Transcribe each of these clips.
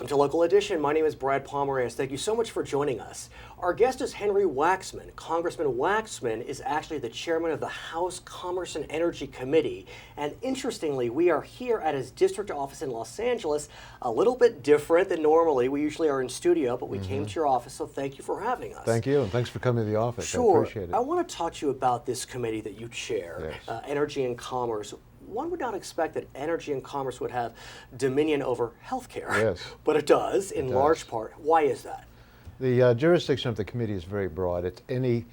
Welcome to Local Edition. My name is Brad Pomerantz. Thank you so much for joining us. Our guest is Henry Waxman. Congressman Waxman is actually the chairman of the House Commerce and Energy Committee. And interestingly, we are here at his district office in Los Angeles, a little bit different than normally. We usually are in studio, but we came to your office, so thank you for having us. Thank you, and thanks for coming to the office. Sure. I appreciate it. I want to talk to you about this committee that you chair, Yes. Energy and Commerce. One would not expect that energy and commerce would have dominion over healthcare, Yes. but it does in large part. Why is that? The jurisdiction of the committee is very broad. It's any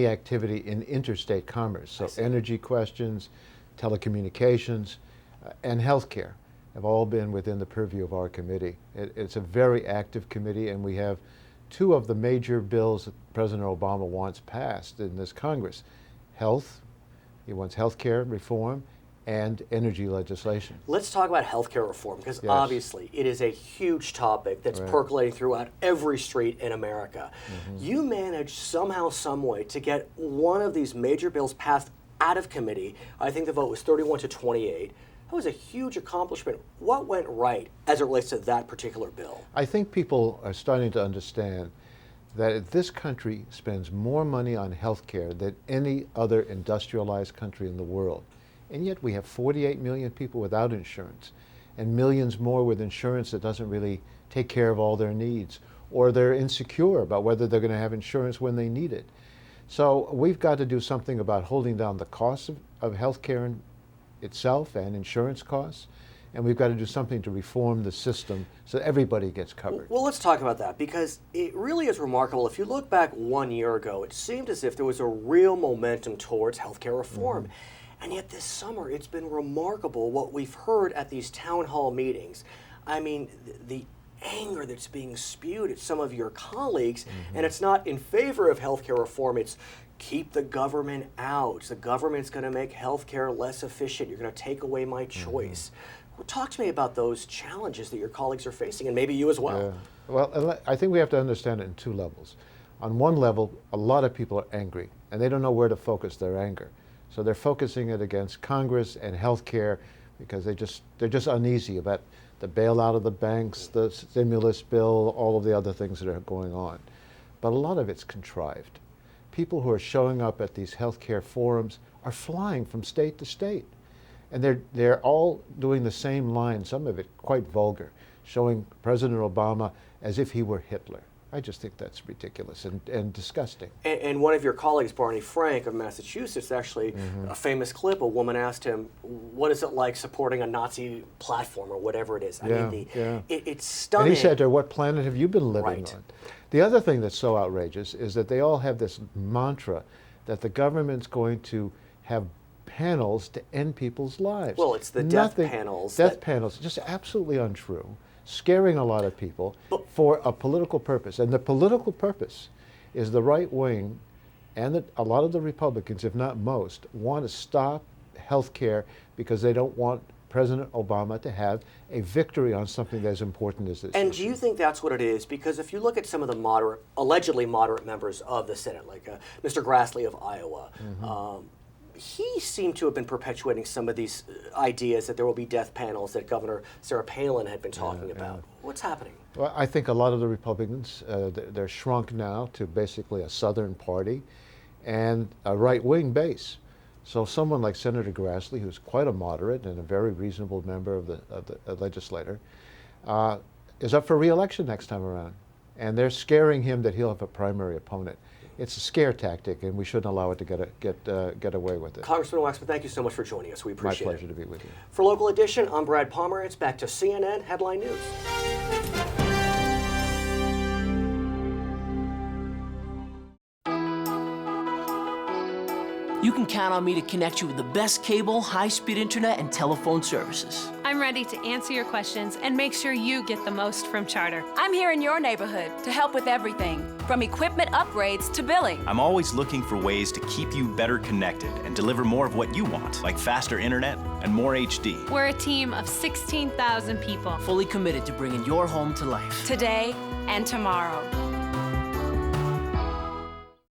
activity in interstate commerce. So energy questions, telecommunications, and healthcare have all been within the purview of our committee. It's a very active committee, and we have two of the major bills that President Obama wants passed in this Congress. Health, he wants healthcare reform, and energy legislation. Let's talk about healthcare reform, because obviously it is a huge topic that's percolating throughout every street in America. You managed somehow, some way to get one of these major bills passed out of committee. I think the vote was 31 to 28. That was a huge accomplishment. What went right as it relates to that particular bill? I think people are starting to understand that this country spends more money on healthcare than any other industrialized country in the world. And yet we have 48 million people without insurance and millions more with insurance that doesn't really take care of all their needs, or they're insecure about whether they're going to have insurance when they need it. So we've got to do something about holding down the cost of healthcare itself and insurance costs. And we've got to do something to reform the system so that everybody gets covered. Well, let's talk about that, because it really is remarkable. If you look back 1 year ago, it seemed as if there was a real momentum towards healthcare reform. And yet this summer, it's been remarkable what we've heard at these town hall meetings. I mean, the anger that's being spewed at some of your colleagues, and it's not in favor of healthcare reform, it's keep the government out. The government's going to make healthcare less efficient. You're going to take away my choice. Well, talk to me about those challenges that your colleagues are facing, and maybe you as well. Well, I think we have to understand it in two levels. On one level, a lot of people are angry, and they don't know where to focus their anger. So they're focusing it against Congress and healthcare because they're just uneasy about the bailout of the banks, the stimulus bill, all of the other things that are going on. But a lot of it's contrived. People who are showing up at these healthcare forums are flying from state to state. And they're all doing the same line, some of it quite vulgar, showing President Obama as if he were Hitler. I just think that's ridiculous and disgusting. And one of your colleagues, Barney Frank of Massachusetts, actually, a famous clip, a woman asked him, what is it like supporting a Nazi platform or whatever it is? I mean, it's stunning. And he said to her, what planet have you been living on? The other thing that's so outrageous is that they all have this mantra that the government's going to have panels to end people's lives. Well, it's the death panels. Death panels, just absolutely untrue, scaring a lot of people for a political purpose. And the political purpose is the right wing and a lot of the Republicans, if not most, want to stop health care because they don't want President Obama to have a victory on something as important as this. And do you think that's what it is? Because if you look at some of the allegedly moderate members of the Senate, like Mr. Grassley of Iowa, he seemed to have been perpetuating some of these ideas that there will be death panels that Governor Sarah Palin had been talking about. What's happening? Well, I think a lot of the Republicans, they're shrunk now to basically a Southern party and a right-wing base. So someone like Senator Grassley, who's quite a moderate and a very reasonable member of the legislature, is up for re-election next time around. And they're scaring him that he'll have a primary opponent. It's a scare tactic, and we shouldn't allow it to get away with it. Congressman Waxman, thank you so much for joining us. We appreciate it. My pleasure to be with you. For Local Edition, I'm Brad Pomerantz. Back to CNN Headline News. You can count on me to connect you with the best cable, high-speed internet, and telephone services. I'm ready to answer your questions and make sure you get the most from Charter. I'm here in your neighborhood to help with everything, from equipment upgrades to billing. I'm always looking for ways to keep you better connected and deliver more of what you want, like faster internet and more HD. We're a team of 16,000 people. Fully committed to bringing your home to life. Today and tomorrow.